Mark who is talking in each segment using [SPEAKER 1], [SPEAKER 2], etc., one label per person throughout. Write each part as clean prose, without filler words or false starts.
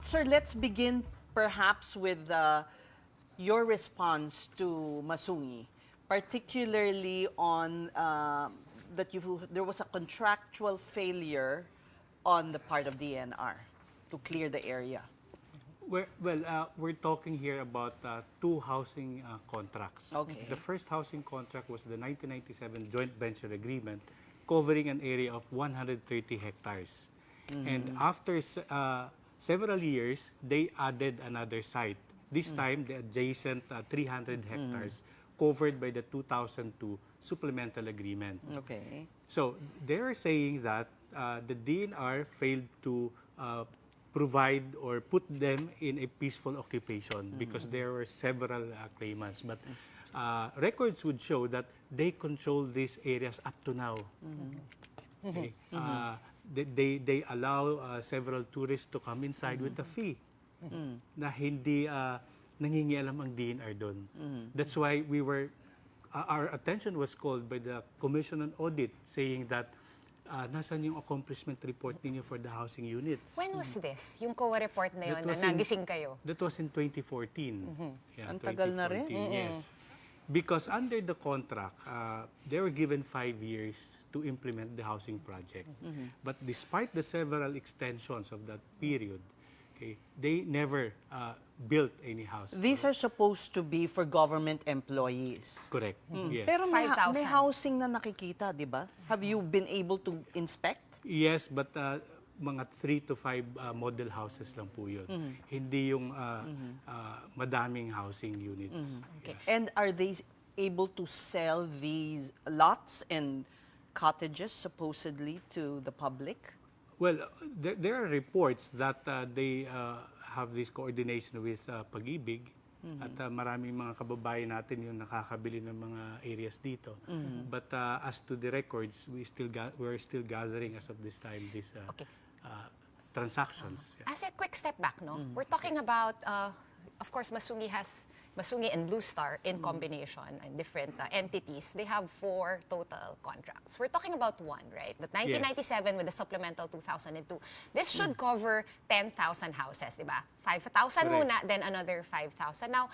[SPEAKER 1] Sir, let's begin perhaps with your response to Masungi, particularly on that there was a contractual failure on the part of DENR to clear the area.
[SPEAKER 2] We're talking here about two housing contracts.
[SPEAKER 1] Okay.
[SPEAKER 2] The first housing contract was the 1997 joint venture agreement covering an area of 130 hectares. And after several years, they added another site. This time, the adjacent 300 hectares covered by the 2002 supplemental agreement.
[SPEAKER 1] Okay.
[SPEAKER 2] So they're saying that the DNR failed to provide or put them in a peaceful occupation because there were several claimants. But records would show that they control these areas up to now. Okay. They allow several tourists to come inside with a fee na hindi nangingialam ang DNR doon. That's why our attention was called by the Commission on Audit saying that nasan yung accomplishment report ninyo for the housing units.
[SPEAKER 3] When was this? Yung COA report na yun na nagising kayo?
[SPEAKER 2] That was in 2014. Yeah,
[SPEAKER 1] Ang tagal na rin.
[SPEAKER 2] Yes. Because under the contract, they were given 5 years to implement the housing project. But despite the several extensions of that period, okay, they never built any house.
[SPEAKER 1] These are supposed to be for government employees.
[SPEAKER 2] Correct. Yes.
[SPEAKER 1] Pero may
[SPEAKER 3] 5,000.
[SPEAKER 1] housing na nakikita, di ba? Have you been able to inspect?
[SPEAKER 2] Yes, but mga 3 to 5 model houses lang po yun. Hindi yung madaming housing units.
[SPEAKER 1] Okay. And are they able to sell these lots and cottages supposedly to the public?
[SPEAKER 2] Well, there are reports that they have this coordination with Pag-ibig at maraming mga kababayan natin yung nakakabili ng mga areas dito. But as to the records, we're still gathering as of this time these transactions. Yeah.
[SPEAKER 3] As a quick step back, no? We're talking about, of course, Masungi and Blue Star in combination and different entities. They have 4 total contracts. We're talking about one, right? But 1997 with the supplemental 2002. This should cover 10,000 houses, di ba? 5,000 muna, then another 5,000. Now,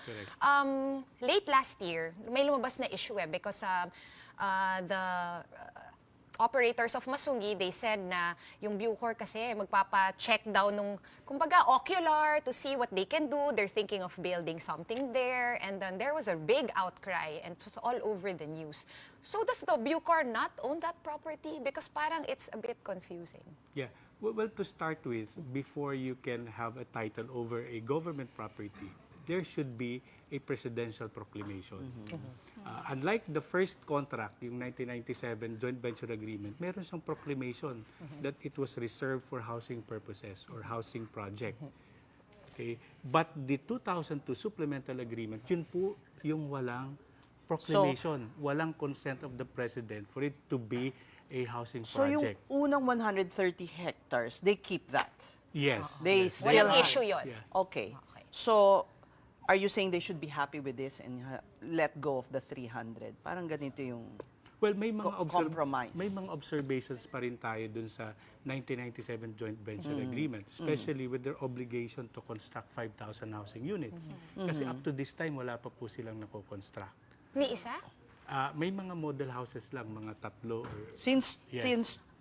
[SPEAKER 3] late last year, may lumabas na issue because the operators of Masungi, they said na yung Bucor kasi magpapa-check daw nung, kumbaga, ocular to see what they can do. They're thinking of building something there. And then there was a big outcry and it was all over the news. So does the Bucor not own that property? Because parang it's a bit confusing.
[SPEAKER 2] Yeah. Well, to start with, before you can have a title over a government property, there should be a Presidential Proclamation. Unlike the first contract, yung 1997 Joint Venture Agreement, meron siyang proclamation that it was reserved for housing purposes or housing project. Okay? But the 2002 Supplemental Agreement, yun po yung walang proclamation, walang consent of the President for it to be a housing project.
[SPEAKER 1] So yung unang 130 hectares, they keep that?
[SPEAKER 2] Yes.
[SPEAKER 1] They
[SPEAKER 2] yes.
[SPEAKER 1] still
[SPEAKER 3] Walang issue yun.
[SPEAKER 2] Yeah.
[SPEAKER 1] Okay. So, are you saying they should be happy with this and let go of the 300? Parang ganito yung
[SPEAKER 2] Well, may mga
[SPEAKER 1] compromise.
[SPEAKER 2] May mga observations pa rin tayo dun sa 1997 Joint Venture Agreement, especially with their obligation to construct 5,000 housing units. Kasi up to this time, wala pa po silang nako-construct.
[SPEAKER 3] Ni isa?
[SPEAKER 2] May mga model houses lang, mga 3 or...
[SPEAKER 1] Since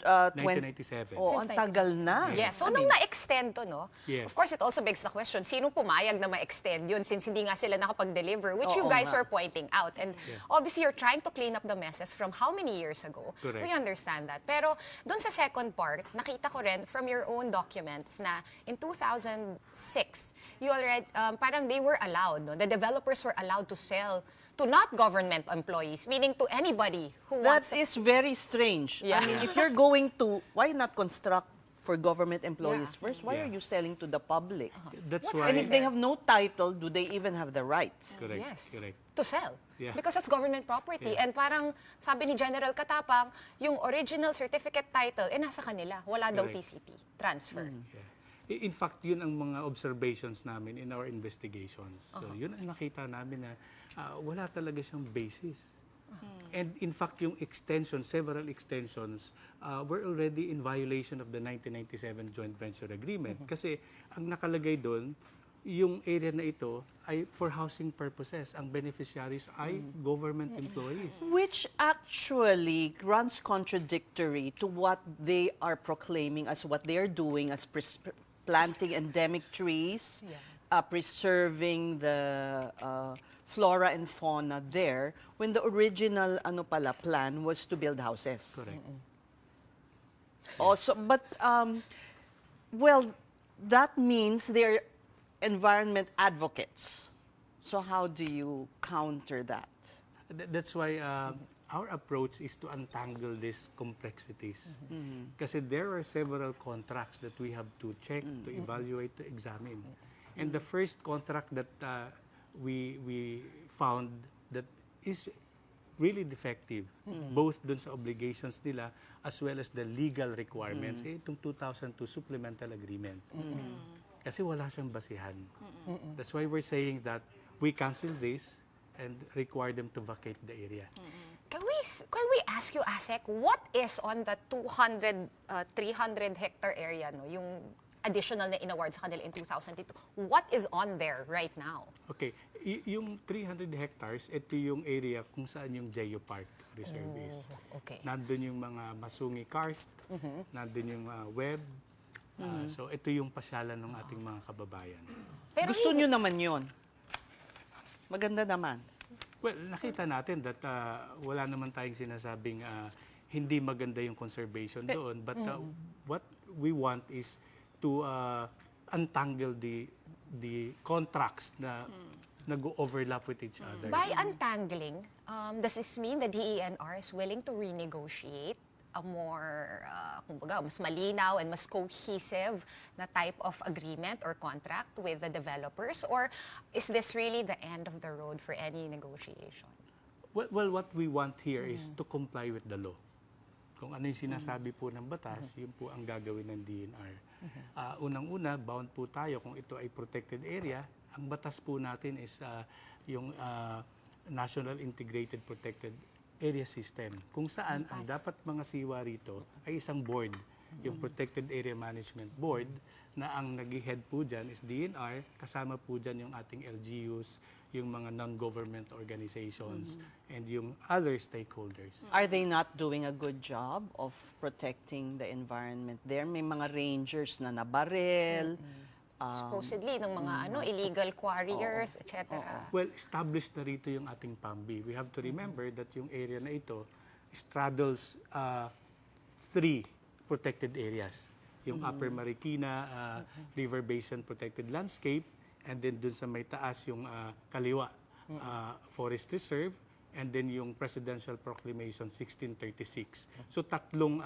[SPEAKER 2] 1997.
[SPEAKER 1] Oh, ang tagal na.
[SPEAKER 3] Yes. So, nung na-extend to, no?
[SPEAKER 2] Yes.
[SPEAKER 3] Of course, it also begs the question, sino pumayag na ma-extend yun since hindi nga sila nakapag-deliver, which you
[SPEAKER 1] Oo
[SPEAKER 3] guys
[SPEAKER 1] nga.
[SPEAKER 3] were pointing out. And obviously, you're trying to clean up the messes from how many years ago?
[SPEAKER 2] Correct.
[SPEAKER 3] We understand that. Pero dun sa second part, nakita ko rin from your own documents na in 2006, you already, parang they were allowed, no? The developers were allowed to sell to not government employees, meaning to anybody who
[SPEAKER 1] That
[SPEAKER 3] wants...
[SPEAKER 1] is very strange.
[SPEAKER 3] Yeah.
[SPEAKER 1] I mean, if you're going to, why not construct for government employees
[SPEAKER 3] Yeah.
[SPEAKER 1] first? Why are you selling to the public?
[SPEAKER 2] That's
[SPEAKER 3] What
[SPEAKER 2] why...
[SPEAKER 1] And if they have no title, do they even have the right?
[SPEAKER 2] Correct,
[SPEAKER 3] Yes.
[SPEAKER 2] correct.
[SPEAKER 3] To sell.
[SPEAKER 2] Yeah.
[SPEAKER 3] Because that's government property.
[SPEAKER 2] Yeah.
[SPEAKER 3] And parang sabi ni General Katapang, yung original certificate title, nasa kanila. Wala daw
[SPEAKER 2] Correct.
[SPEAKER 3] TCT. Transfer.
[SPEAKER 2] Yeah. In fact, yun ang mga observations namin in our investigations. So, yun ang nakita namin na wala talaga siyang basis And in fact, yung extension, several extensions, were already in violation of the 1997 Joint Venture Agreement. Kasi ang nakalagay doon, yung area na ito ay for housing purposes. Ang beneficiaries ay government employees.
[SPEAKER 1] Which actually runs contradictory to what they are proclaiming as what they are doing as planting endemic trees, preserving the flora and fauna there, when the original plan was to build houses.
[SPEAKER 2] Correct.
[SPEAKER 1] Also, but well, that means they're environment advocates. So how do you counter that?
[SPEAKER 2] That's why our approach is to untangle these complexities. Kasi there are several contracts that we have to check, to evaluate, to examine. And the first contract that we found that is really defective, both dun sa obligations nila as well as the legal requirements, itong 2002 supplemental agreement. Kasi wala siyang basihan. That's why we're saying that we cancel this and require them to vacate the area.
[SPEAKER 3] Can we ask you, Asec, what is on the 300 hectare area, no? Yung additional na in-award sa kanila in 2002. What is on there right now?
[SPEAKER 2] Okay, yung 300 hectares, ito yung area kung saan yung Geopark Reserve is.
[SPEAKER 3] Okay.
[SPEAKER 2] Nandun yung mga Masungi karst, nandun yung web. So ito yung pasyalan ng ating mga kababayan.
[SPEAKER 3] Pero
[SPEAKER 1] Gusto nyo naman yon. Maganda naman.
[SPEAKER 2] Well, nakita natin that wala naman tayong sinasabing hindi maganda yung conservation doon. But what we want is to untangle the contracts na nag-overlap with each other.
[SPEAKER 3] by untangling, does this mean the DENR is willing to renegotiate a more, kumbaga, mas malinaw and mas cohesive na type of agreement or contract with the developers? Or is this really the end of the road for any negotiation?
[SPEAKER 2] Well, what we want here is to comply with the law. Kung ano yung sinasabi po ng batas, yun po ang gagawin ng DENR. Unang-una, bound po tayo kung ito ay protected area. Ang batas po natin is yung National Integrated Protected Area System, kung saan ang dapat mga siwa rito ay isang board, yung Protected Area Management Board, na ang nag-head po dyan is DENR, kasama po dyan yung ating LGUs, yung mga non-government organizations, and yung other stakeholders.
[SPEAKER 1] Are they not doing a good job of protecting the environment there? May mga rangers na nabaril.
[SPEAKER 3] Supposedly, ng mga illegal quarriers, etc.
[SPEAKER 2] Well, established na rito yung ating PAMBI. We have to remember that yung area na ito straddles 3 protected areas. Yung Upper Marikina River Basin Protected Landscape, and then dun sa may taas yung kaliwa Forest Reserve, and then yung Presidential Proclamation 1636. So tatlong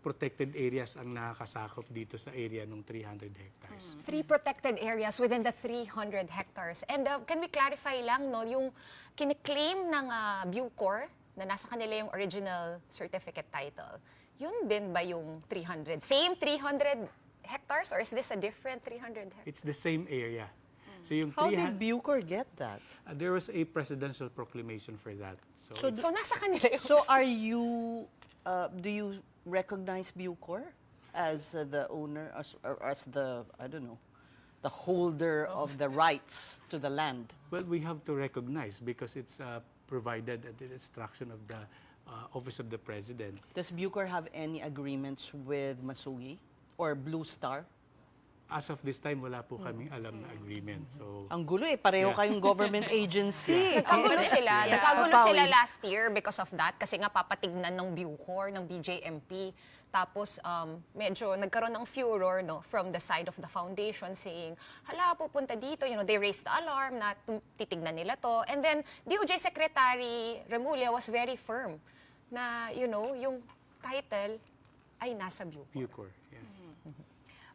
[SPEAKER 2] protected areas ang nakakasakop dito sa area ng 300 hectares.
[SPEAKER 3] 3 protected areas within the 300 hectares. And can we clarify lang, no, yung kiniklaim ng Bucor na nasa kanila yung original certificate title, yun din ba yung 300? Same 300 hectares, or is this a different 300 hectares?
[SPEAKER 2] It's the same area. So yung
[SPEAKER 1] How did Bucor get that?
[SPEAKER 2] there was a presidential proclamation for that.
[SPEAKER 1] So
[SPEAKER 3] So nasa kanila yung...
[SPEAKER 1] So are you, do you recognize Bucor as the owner, or as the, I don't know, the holder of the rights to the land?
[SPEAKER 2] Well, we have to recognize because it's provided at the instruction of the Office of the President.
[SPEAKER 1] Does Bucor have any agreements with Masungi or Blue Star?
[SPEAKER 2] As of this time, wala po kaming alam na agreement. So,
[SPEAKER 1] Ang gulo pareho kayong government agency.
[SPEAKER 3] Nagkagulo sila.
[SPEAKER 1] Yeah.
[SPEAKER 3] Nagkagulo
[SPEAKER 1] Papawi.
[SPEAKER 3] sila last year because of that. Kasi nga papatignan ng Bucor, ng BJMP. Tapos medyo nagkaroon ng furor, no, from the side of the foundation saying, hala, pupunta dito. You know, they raised the alarm na titignan nila to. And then DOJ Secretary Remulla was very firm na, you know, yung title ay nasa Bucor.
[SPEAKER 2] Bucor. Yeah.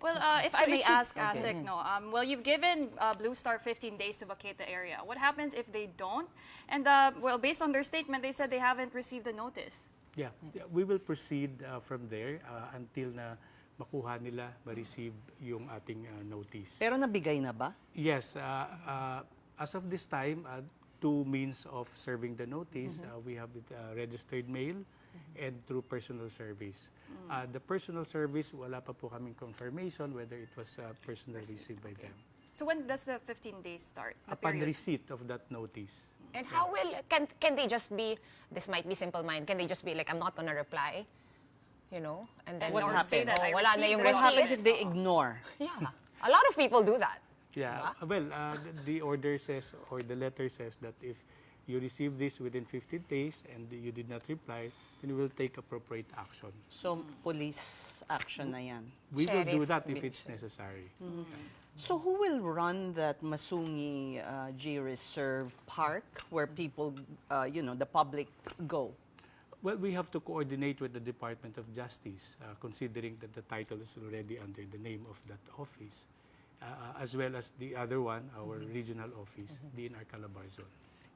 [SPEAKER 4] Well, if I may ask, Asec, no. Well, you've given Blue Star 15 days to vacate the area. What happens if they don't? And well, based on their statement, they said they haven't received the notice.
[SPEAKER 2] Yeah, we will proceed from there until na makuha nila, ma-receive yung ating notice.
[SPEAKER 1] Pero nabigay na ba?
[SPEAKER 2] Yes, as of this time, two means of serving the notice. We have it registered mail and through personal service. The personal service, wala pa po kaming confirmation whether it was personally received by them.
[SPEAKER 4] So when does the 15 days start? The
[SPEAKER 2] Upon
[SPEAKER 4] period?
[SPEAKER 2] receipt of that notice.
[SPEAKER 3] And how will, can they just be, this might be simple mind, can they just be like, I'm not gonna reply, you know? And then
[SPEAKER 1] What
[SPEAKER 3] or
[SPEAKER 1] happened?
[SPEAKER 3] say that,
[SPEAKER 4] I
[SPEAKER 3] oh, wala na
[SPEAKER 4] received
[SPEAKER 3] yung
[SPEAKER 4] the
[SPEAKER 1] What
[SPEAKER 3] receipt.
[SPEAKER 1] happens if they ignore?
[SPEAKER 3] Yeah, a lot of people do that.
[SPEAKER 2] Yeah, well, the order says, or the letter says that if you receive this within 15 days and you did not reply, then we will take appropriate action.
[SPEAKER 1] So, police action na yan.
[SPEAKER 2] We will do
[SPEAKER 3] Sheriff
[SPEAKER 2] that if
[SPEAKER 3] maybe.
[SPEAKER 2] it's necessary.
[SPEAKER 1] So who will run that Masungi Georeserve park where people, the public go?
[SPEAKER 2] Well, we have to coordinate with the Department of Justice, considering that the title is already under the name of that office, as well as the other one, our regional office, DENR Calabarzon.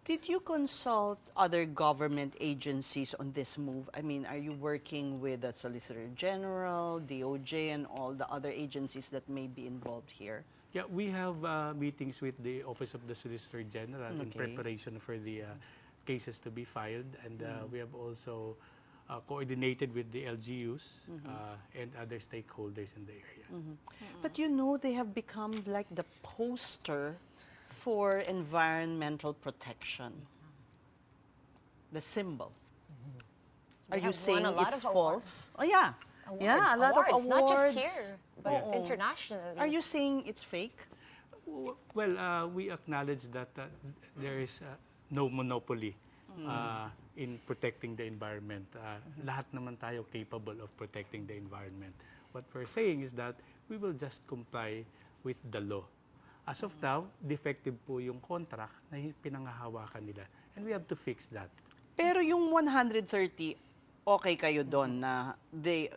[SPEAKER 1] Did you consult other government agencies on this move? I mean, are you working with the Solicitor General, DOJ, and all the other agencies that may be involved here?
[SPEAKER 2] Yeah, we have meetings with the Office of the Solicitor General in
[SPEAKER 1] Okay.
[SPEAKER 2] preparation for the cases to be filed, and we have also coordinated with the LGUs and other stakeholders in the area.
[SPEAKER 1] But they have become like the poster for environmental protection. The symbol.
[SPEAKER 3] They
[SPEAKER 1] Are you
[SPEAKER 3] have
[SPEAKER 1] saying
[SPEAKER 3] won a lot
[SPEAKER 1] it's
[SPEAKER 3] of
[SPEAKER 1] false? Oh yeah.
[SPEAKER 3] Awards,
[SPEAKER 1] Yeah, a lot of awards.
[SPEAKER 3] not just here, but
[SPEAKER 1] Oo.
[SPEAKER 3] internationally.
[SPEAKER 1] Are you saying it's fake?
[SPEAKER 2] Well, we acknowledge that there is no monopoly in protecting the environment. Lahat naman tayo capable of protecting the environment. What we're saying is that we will just comply with the law. As of now, defective po yung contract na pinangahawakan nila. And we have to fix that.
[SPEAKER 1] Pero yung 130, okay kayo doon na the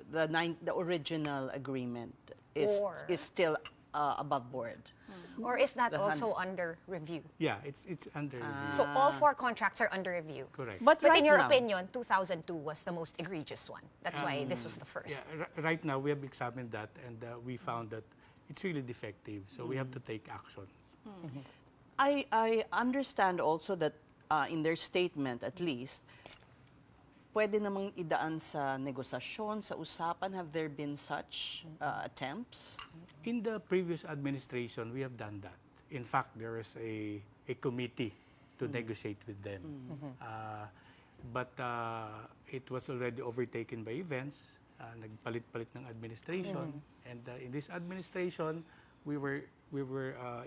[SPEAKER 1] original agreement is
[SPEAKER 3] Or-
[SPEAKER 1] is still above board.
[SPEAKER 3] Or is that
[SPEAKER 1] The
[SPEAKER 3] also under review?
[SPEAKER 2] Yeah, it's under review.
[SPEAKER 3] So all 4 contracts are under review.
[SPEAKER 2] Correct.
[SPEAKER 1] But
[SPEAKER 3] But
[SPEAKER 1] right
[SPEAKER 3] in your
[SPEAKER 1] now,
[SPEAKER 3] opinion, 2002 was the most egregious one. That's why this was the first.
[SPEAKER 2] Yeah, right now we have examined that and we found that it's really defective. So we have to take action.
[SPEAKER 1] I understand also that in their statement at least, pwede namang idaan sa negosasyon, sa usapan. Have there been such attempts?
[SPEAKER 2] In the previous administration, we have done that. In fact, there was a committee to negotiate with them. But it was already overtaken by events. Nagpalit-palit ng administration. And in this administration, we were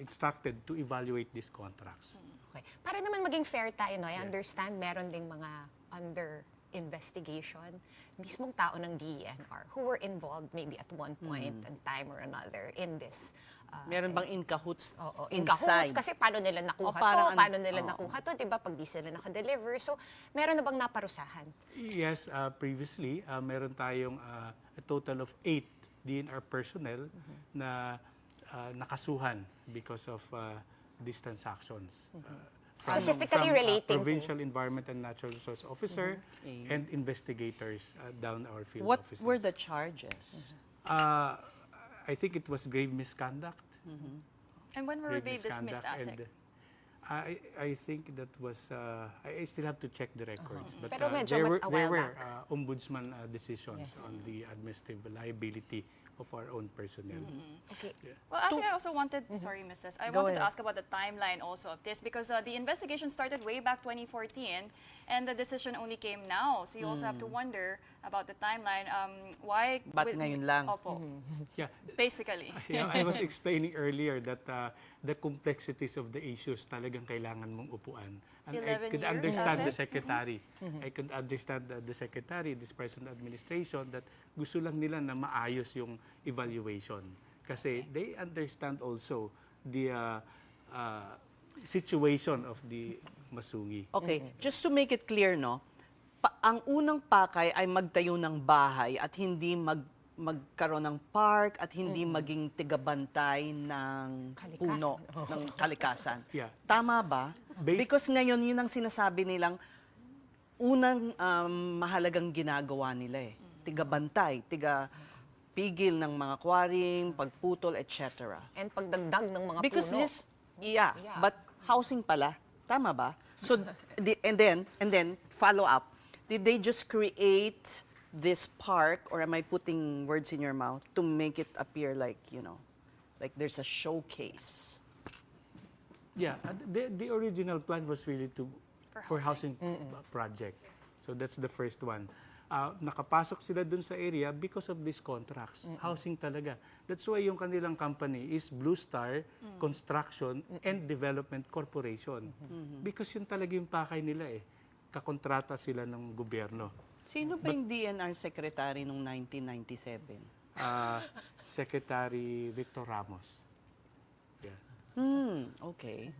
[SPEAKER 2] instructed to evaluate these contracts.
[SPEAKER 3] Okay. Para naman maging fair tayo, no? I understand meron ding mga under investigation, mismong tao ng DENR who were involved maybe at one point in time or another in this.
[SPEAKER 1] Meron bang in cahoots
[SPEAKER 3] Oo, in cahoots,
[SPEAKER 1] inside?
[SPEAKER 3] kasi paano nila nakuha
[SPEAKER 1] parang
[SPEAKER 3] to, paano
[SPEAKER 1] ano,
[SPEAKER 3] nila
[SPEAKER 1] oo.
[SPEAKER 3] nakuha to, di ba, pag di sila nakadeliver. So, meron na bang naparusahan?
[SPEAKER 2] Yes, previously, meron tayong a total of 8 DNR personnel na nakasuhan because of these transactions.
[SPEAKER 3] Specifically relating to?
[SPEAKER 2] Provincial Environment and Natural Resource Officer and investigators down our field
[SPEAKER 1] What
[SPEAKER 2] offices.
[SPEAKER 1] were the charges?
[SPEAKER 2] I think it was grave misconduct.
[SPEAKER 4] And when were
[SPEAKER 2] Grave
[SPEAKER 4] they dismissed,
[SPEAKER 2] misconduct,
[SPEAKER 4] Asec?
[SPEAKER 2] and I think that was, I still have to check the records. But
[SPEAKER 3] Pero medyo
[SPEAKER 2] there were,
[SPEAKER 3] a
[SPEAKER 2] there
[SPEAKER 3] while
[SPEAKER 2] were ombudsman decisions on the administrative liability of our own personnel.
[SPEAKER 3] Okay.
[SPEAKER 4] Well, Asec, I also wanted, sorry, Mrs. I
[SPEAKER 1] Go
[SPEAKER 4] wanted to
[SPEAKER 1] ahead.
[SPEAKER 4] ask about the timeline also of this because the investigation started way back 2014 and the decision only came now. So you also have to wonder about the timeline. Why?
[SPEAKER 1] Ba't ngayon lang?
[SPEAKER 4] Opo,
[SPEAKER 2] Yeah,
[SPEAKER 4] basically.
[SPEAKER 2] yeah, I was explaining earlier that the complexities of the issues talagang kailangan mong upuan. And I
[SPEAKER 4] 11
[SPEAKER 2] could
[SPEAKER 4] years,
[SPEAKER 2] understand the
[SPEAKER 4] Asec?
[SPEAKER 2] secretary. I could understand the secretary, this person administration, that gusto lang nila na maayos yung evaluation. Kasi they understand also the situation of the Masungi.
[SPEAKER 1] Okay, just to make it clear, no? Ang unang pakay ay magtayo ng bahay at hindi magkaroon ng park at hindi maging tigabantay ng
[SPEAKER 3] Kalikasan.
[SPEAKER 1] puno, ng kalikasan.
[SPEAKER 2] Yeah.
[SPEAKER 1] Tama ba?
[SPEAKER 2] Based-
[SPEAKER 1] Because ngayon, yun ang sinasabi nilang unang mahalagang ginagawa nila eh. Tigabantay, pigil ng mga quarrying, pagputol, etc.
[SPEAKER 3] And pagdagdag ng mga
[SPEAKER 1] Because
[SPEAKER 3] puno.
[SPEAKER 1] this, yeah,
[SPEAKER 3] Yeah.
[SPEAKER 1] but housing pala. Tama ba? So, and then follow up. Did they just create this park, or am I putting words in your mouth to make it appear like, like there's a showcase?
[SPEAKER 2] Yeah, the original plan was really for
[SPEAKER 4] housing.
[SPEAKER 2] housing project. So that's the first one. Nakapasok sila dun sa area because of these contracts. Housing talaga. That's why yung kanilang company is Blue Star Construction and Development Corporation. Because yun talaga yung pakay nila eh. Kakontrata sila ng gobyerno.
[SPEAKER 1] Sino ba yung DNR secretary noong 1997?
[SPEAKER 2] Secretary Victor Ramos. Yeah.
[SPEAKER 1] Okay.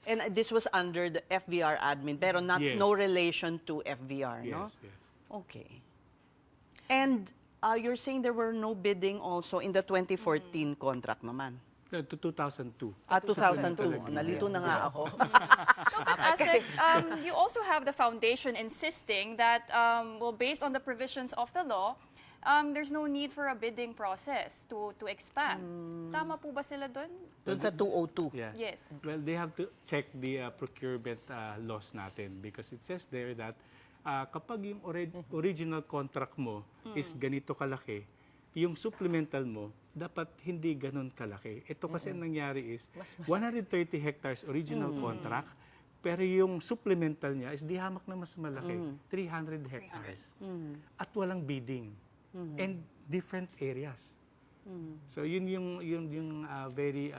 [SPEAKER 1] And this was under the FVR admin, pero
[SPEAKER 2] Yes.
[SPEAKER 1] no relation to FVR, no?
[SPEAKER 2] Yes, yes.
[SPEAKER 1] Okay. And you're saying there were no bidding also in the 2014 contract naman?
[SPEAKER 2] To 2002.
[SPEAKER 1] 2002. Nalito na nga ako.
[SPEAKER 4] But Asec, you also have the foundation insisting that, based on the provisions of the law, there's no need for a bidding process to expand. Tama po ba sila doon?
[SPEAKER 1] Doon sa 202.
[SPEAKER 2] Yeah.
[SPEAKER 4] Yes.
[SPEAKER 2] Well, they have to check the procurement laws natin because it says there that kapag yung original contract mo is ganito kalaki, yung supplemental mo dapat hindi ganon kalaki. Ito kasi nangyari is 130 hectares original contract, pero yung supplemental niya is di hamak na mas malaki, 300 hectares. At walang bidding. And different areas. So yun yung very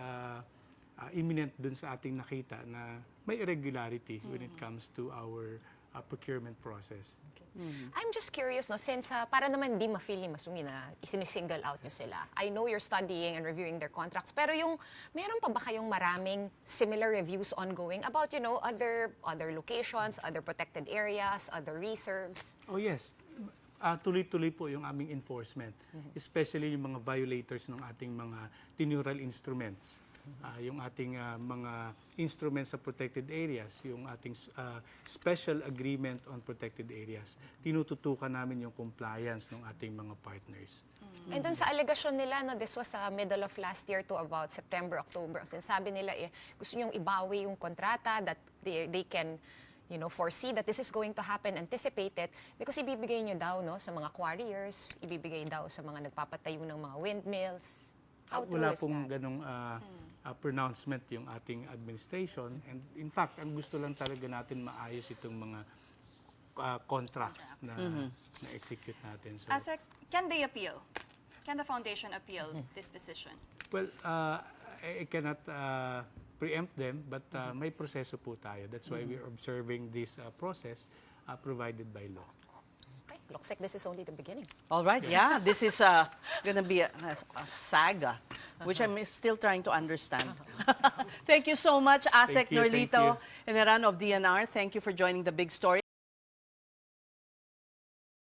[SPEAKER 2] imminent dun sa ating nakita na may irregularity when it comes to our procurement process.
[SPEAKER 3] I'm just curious, no, since para naman di ma-feel ni Masungi na isinisingle out nyo sila. I know you're studying and reviewing their contracts, pero meron pa ba kayong maraming similar reviews ongoing about, other locations, other protected areas, other reserves?
[SPEAKER 2] Oh yes. Tuloy-tuloy po yung aming enforcement, especially yung mga violators ng ating mga teneural instruments. Yung ating mga instruments sa protected areas, yung ating special agreement on protected areas. Tinututukan namin yung compliance ng ating mga partners.
[SPEAKER 3] And dun sa allegation nila, no, this was middle of last year to about September, October. Ang sinasabi nila, gusto nyong ibawi yung kontrata that they can foresee that this is going to happen, anticipate it, because ibibigay nyo daw sa mga quarriers, ibibigay daw sa mga nagpapatayo ng mga windmills. How true
[SPEAKER 2] Wala
[SPEAKER 3] is
[SPEAKER 2] pong
[SPEAKER 3] that?
[SPEAKER 2] ganong pronouncement yung ating administration. And in fact, ang gusto lang talaga natin maayos itong mga contracts na execute natin. So,
[SPEAKER 4] Asec, can they appeal? Can the foundation appeal this decision?
[SPEAKER 2] well, I cannot preempt them, but may proseso po tayo. That's why we're observing this process provided by law.
[SPEAKER 3] Okay, looks like this is only the beginning.
[SPEAKER 1] All right, yeah, this is going to be a saga, which I'm still trying to understand. Thank you so much, Asec
[SPEAKER 2] Thank you, thank
[SPEAKER 1] Norlito Eneran of DNR. Thank you for joining the big story.